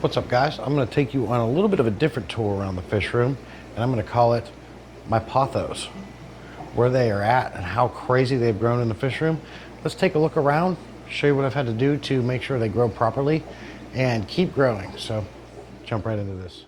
What's up, guys? I'm going to take you on a little bit of a different tour around the fish room, and I'm going to call it my pothos, where they are at and how crazy they've grown in the fish room. Let's take a look around, show you what I've had to do to make sure they grow properly and keep growing. So jump right into this.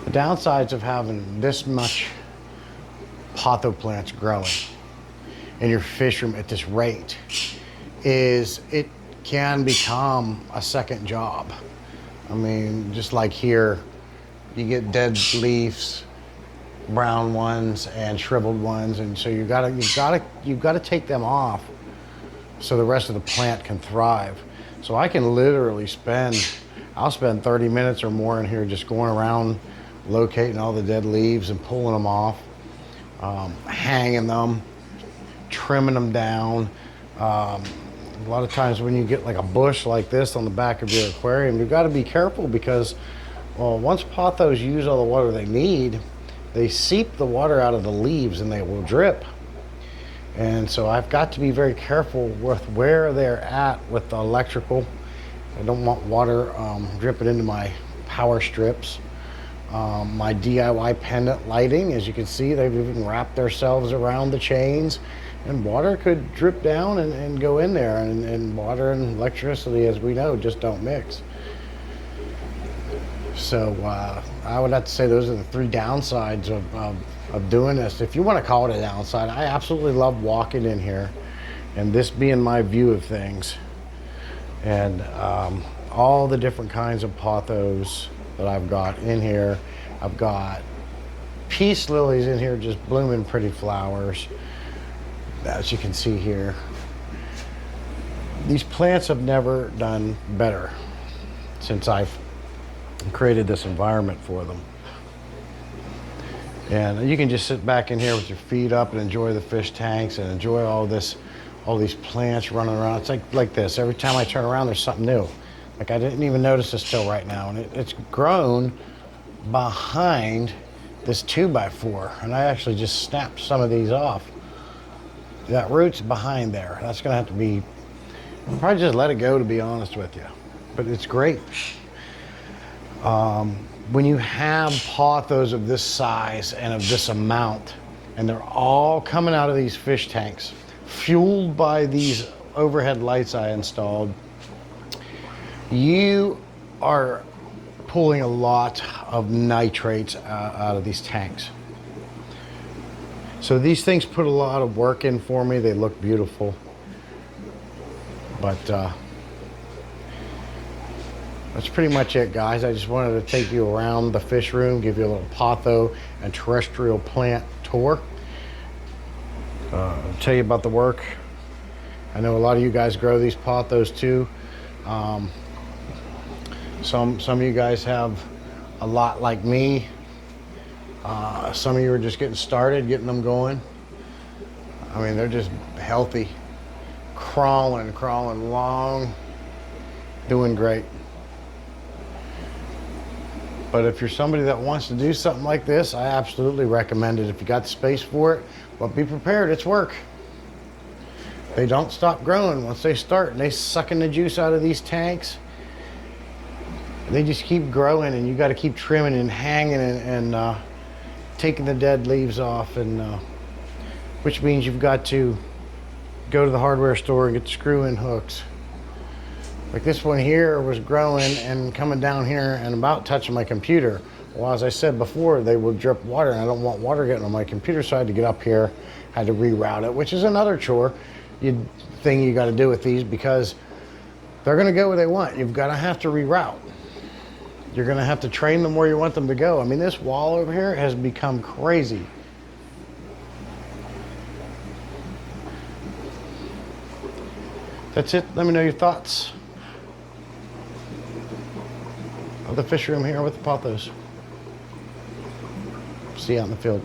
The downsides of having this much potho plants growing in your fish room at this rate is it can become a second job. I mean, just like here, you get dead leaves, brown ones and shriveled ones, and so you've got to take them off so the rest of the plant can thrive. So I can literally I'll spend 30 minutes or more in here just going around locating all the dead leaves and pulling them off, hanging them, trimming them down. A lot of times when you get like a bush like this on the back of your aquarium, you've got to be careful because, well, once pothos use all the water they need, they seep the water out of the leaves and they will drip. And so I've got to be very careful with where they're at with the electrical. I don't want water dripping into my power strips. My DIY pendant lighting, as you can see, they've even wrapped themselves around the chains, and water could drip down and go in there, and water and electricity, as we know, just don't mix. So I would have to say those are the three downsides of doing this. If you want to call it a downside, I absolutely love walking in here and this being my view of things, and all the different kinds of pothos that I've got in here. I've got peace lilies in here just blooming pretty flowers, as you can see here. These plants have never done better since I've created this environment for them. And you can just sit back in here with your feet up and enjoy the fish tanks and enjoy all these plants running around. It's like this. Every time I turn around, there's something new. Like I didn't even notice this till right now, and it's grown behind this 2x4, and I actually just snapped some of these off. That root's behind there. That's gonna have to be, probably just let it go, to be honest with you. But it's great. When you have pothos of this size and of this amount, and they're all coming out of these fish tanks, fueled by these overhead lights I installed, you are pulling a lot of nitrates out of these tanks. So these things put a lot of work in for me. They look beautiful. But that's pretty much it, guys. I just wanted to take you around the fish room, give you a little potho and terrestrial plant tour. Tell you about the work. I know a lot of you guys grow these pothos too. Some of you guys have a lot like me. Some of you are just getting started, getting them going. I mean, they're just healthy, crawling along, doing great. But if you're somebody that wants to do something like this, I absolutely recommend it if you got the space for it. But be prepared, it's work. They don't stop growing once they start, and they sucking the juice out of these tanks. They just keep growing, and you got to keep trimming and hanging and taking the dead leaves off, and which means you've got to go to the hardware store and get the screw-in hooks. Like this one here was growing and coming down here and about touching my computer. Well, as I said before, they will drip water, and I don't want water getting on my computer, so I had to get up here, had to reroute it, which is another chore thing you got to do with these, because they're going to go where they want. You've got to have to reroute. You're going to have to train them where you want them to go. I mean, this wall over here has become crazy. That's it. Let me know your thoughts of the fish room here with the pothos. See you out in the field.